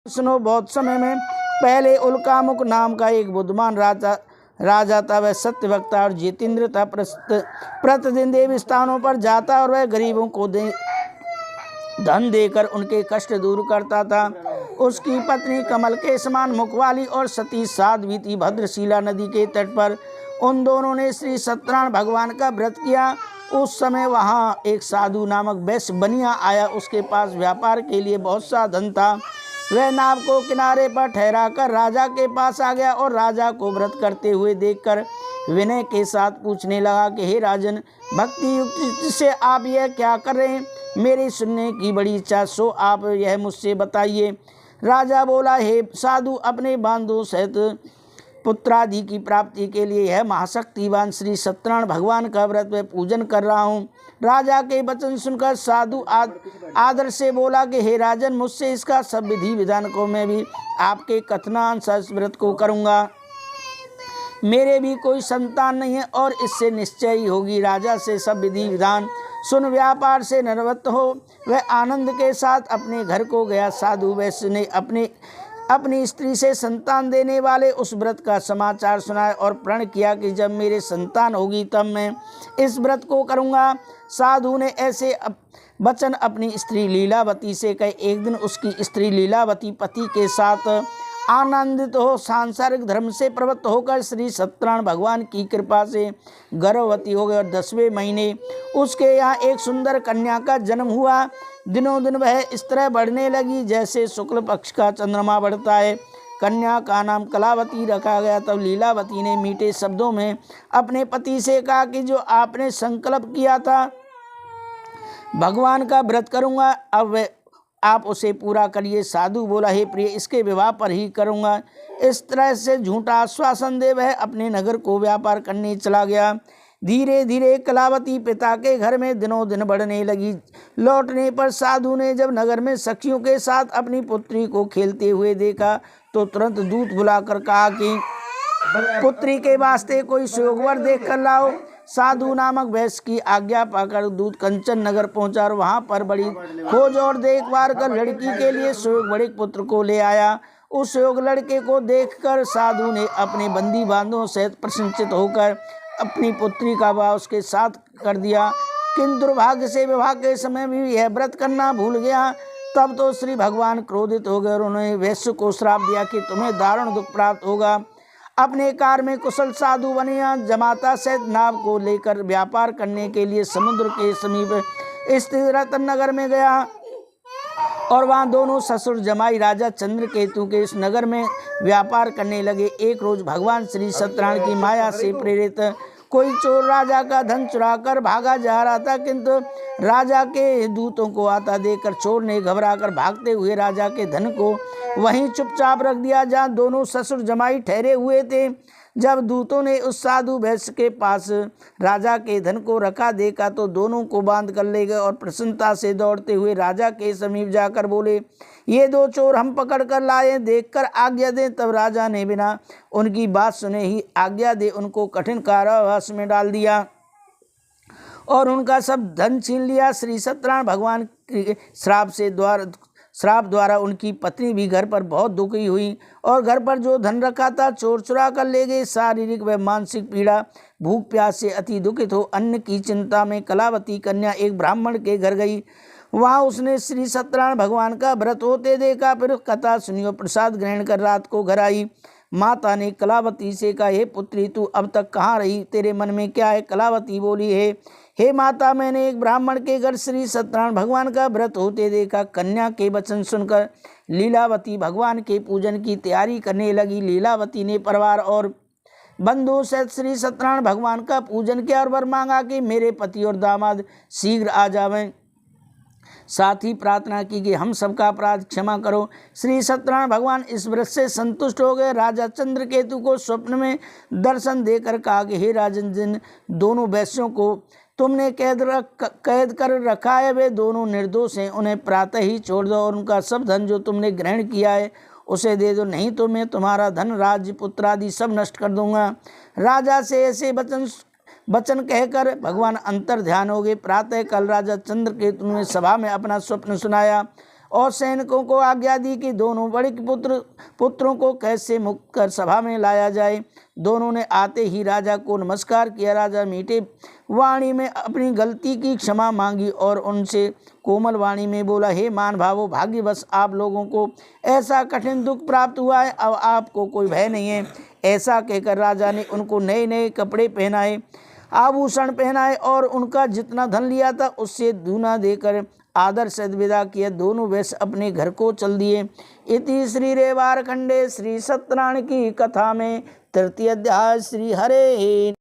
सुनो, बहुत समय में पहले उल्कामुख नाम का एक बुद्धिमान राजा था। वह सत्यवक्ता और जितेंद्र था। प्रतिदिन देवी स्थानों पर जाता और वह गरीबों को धन देकर उनके कष्ट दूर करता था। उसकी पत्नी कमल के समान मुख वाली और सती साध्वी थी। भद्रशिला नदी के तट पर उन दोनों ने श्री सत्यनारायण भगवान का व्रत किया। उस समय वहाँ एक साधु नामक वैश्य बनिया आया। उसके पास व्यापार के लिए बहुत सा धन था। वह नाव को किनारे पर ठहराकर राजा के पास आ गया और राजा को व्रत करते हुए देखकर विनय के साथ पूछने लगा कि हे राजन, भक्ति युक्ति से आप यह क्या कर रहे हैं? मेरी सुनने की बड़ी इच्छा, सो आप यह मुझसे बताइए। राजा बोला, हे साधु, अपने बांधों सहित पुत्रादि की प्राप्ति के लिए यह महाशक्तिवान श्री सत्यनारायण भगवान का व्रत व पूजन कर रहा हूँ। राजा के वचन सुनकर साधु आदर से बोला कि हे राजन, मुझसे इसका सब विधि विधान को मैं भी आपके कथनानुसार इस व्रत को करूँगा। मेरे भी कोई संतान नहीं है और इससे निश्चय ही होगी। राजा से सब विधि विधान सुन व्यापार से निवृत्त हो वह आनंद के साथ अपने घर को गया। साधु वैश्य ने अपनी स्त्री से संतान देने वाले उस व्रत का समाचार सुनाया और प्रण किया कि जब मेरे संतान होगी तब मैं इस व्रत को करूँगा। साधु ने ऐसे वचन अपनी स्त्री लीलावती से कहे। एक दिन उसकी स्त्री लीलावती पति के साथ आनंदित हो सांसारिक धर्म से प्रवृत्त होकर श्री सत्यनारायण भगवान की कृपा से गर्भवती हो गई और 10वें महीने उसके यहाँ एक सुंदर कन्या का जन्म हुआ। दिनों दिन वह इस तरह बढ़ने लगी जैसे शुक्ल पक्ष का चंद्रमा बढ़ता है। कन्या का नाम कलावती रखा गया। तब लीलावती ने मीठे शब्दों में अपने पति से कहा कि जो आपने संकल्प किया था भगवान का व्रत करूँगा, अब आप उसे पूरा करिए। साधु बोला, हे प्रिय, इसके विवाह पर ही करूँगा। इस तरह से झूठा आश्वासन दे वह अपने नगर को व्यापार करने चला गया। धीरे धीरे कलावती पिता के घर में दिनों दिन बढ़ने लगी। लौटने पर साधु ने जब नगर में सखियों के साथ अपनी पुत्री को खेलते हुए देखा तो तुरंत दूत बुलाकर कहा कि पुत्री के वास्ते कोई सुयोगवर देख कर लाओ। साधु नामक वैश्य की आज्ञा पाकर दूत कंचन नगर पहुंचा और वहां पर बड़ी खोज और देखभाल कर लड़की के लिए सुयोग बड़े पुत्र को ले आया। उस सुयोग लड़के को देखकर साधु ने अपने बंदी बांधों सहित प्रसन्नचित होकर अपनी पुत्री का विवाह उसके साथ कर दिया। किंतु दुर्भाग्य से विवाह के समय भी यह व्रत करना भूल गया। तब तो श्री भगवान क्रोधित हो गए और उन्होंने वैश्य को श्राप दिया कि तुम्हें दारुण दुख प्राप्त होगा। अपने कार में कुशल साधु बनिया जमाता सहित नाव को लेकर व्यापार करने के लिए समुद्र के समीप स्थित रतन नगर में गया और वहाँ दोनों ससुर जमाई राजा चंद्रकेतु के इस नगर में व्यापार करने लगे। एक रोज भगवान श्री सत्यनारायण की माया से प्रेरित कोई चोर राजा का धन चुराकर भागा जा रहा था, किंतु राजा के दूतों को आता देखकर चोर ने घबराकर भागते हुए राजा के धन को वहीं चुपचाप रख दिया जहाँ दोनों ससुर जमाई ठहरे हुए थे। जब दूतों ने उस साधु वैश्य के पास राजा के धन को रखा देखा तो दोनों को बांध कर ले गए और प्रसन्नता से दौड़ते हुए राजा के समीप जाकर बोले, ये दो चोर हम पकड़ कर लाए, देखकर आज्ञा दें। तब राजा ने बिना उनकी बात सुने ही आज्ञा दे उनको कठिन कारावास में डाल दिया और उनका सब धन छीन लिया। श्री सत्यनारायण भगवान के श्राप द्वारा उनकी पत्नी भी घर पर बहुत दुखी हुई और घर पर जो धन रखा था चोर चुरा कर ले गए। शारीरिक व मानसिक पीड़ा, भूख प्यास से अति दुखित हो अन्न की चिंता में कलावती कन्या एक ब्राह्मण के घर गई। वहाँ उसने श्री सत्यनारायण भगवान का व्रत होते देखा। फिर कथा सुनी और प्रसाद ग्रहण कर रात को घर आई। माता ने कलावती से कहा, हे पुत्री, तू अब तक कहाँ रही? तेरे मन में क्या है? कलावती बोली, हे माता, मैंने एक ब्राह्मण के घर श्री सत्यनारायण भगवान का व्रत होते देखा। कन्या के वचन सुनकर लीलावती भगवान के पूजन की तैयारी करने लगी। लीलावती ने परिवार और बंधु सहित श्री सत्यनारायण भगवान का पूजन किया और वर मांगा कि मेरे पति और दामाद शीघ्र आ जावें। साथ ही प्रार्थना की कि हम सबका अपराध क्षमा करो। श्री सत्यनारायण भगवान इस व्रत से संतुष्ट हो गए। राजा चंद्रकेतु को स्वप्न में दर्शन देकर कहा कि हे राजन, जिन दोनों वैश्यों को तुमने कैद कर रखा है वे दोनों निर्दोष हैं। उन्हें प्रातः ही छोड़ दो और उनका सब धन जो तुमने ग्रहण किया है उसे दे दो, नहीं तो मैं तुम्हारा धन, राज्य, पुत्र आदि सब नष्ट कर दूंगा। राजा से ऐसे वचन कहकर भगवान अंतर ध्यान हो गए। प्रातः कल राजा चंद्रकेतु ने सभा में अपना स्वप्न सुनाया और सैनिकों को आज्ञा दी कि दोनों बड़े पुत्रों को कैसे मुक्त कर सभा में लाया जाए। दोनों ने आते ही राजा को नमस्कार किया। राजा मीठे वाणी में अपनी गलती की क्षमा मांगी और उनसे कोमल वाणी में बोला, हे मान भावो, भाग्यवश आप लोगों को ऐसा कठिन दुख प्राप्त हुआ है, अब आपको कोई भय नहीं है। ऐसा कहकर राजा ने उनको नए नए कपड़े पहनाए, आभूषण पहनाए और उनका जितना धन लिया था उससे दूना देकर आदर से विदा किया। दोनों वैश्य अपने घर को चल दिए। इति श्री रेवार खंडे श्री सत्यनारायण की कथा में तृतीय अध्याय। श्री हरे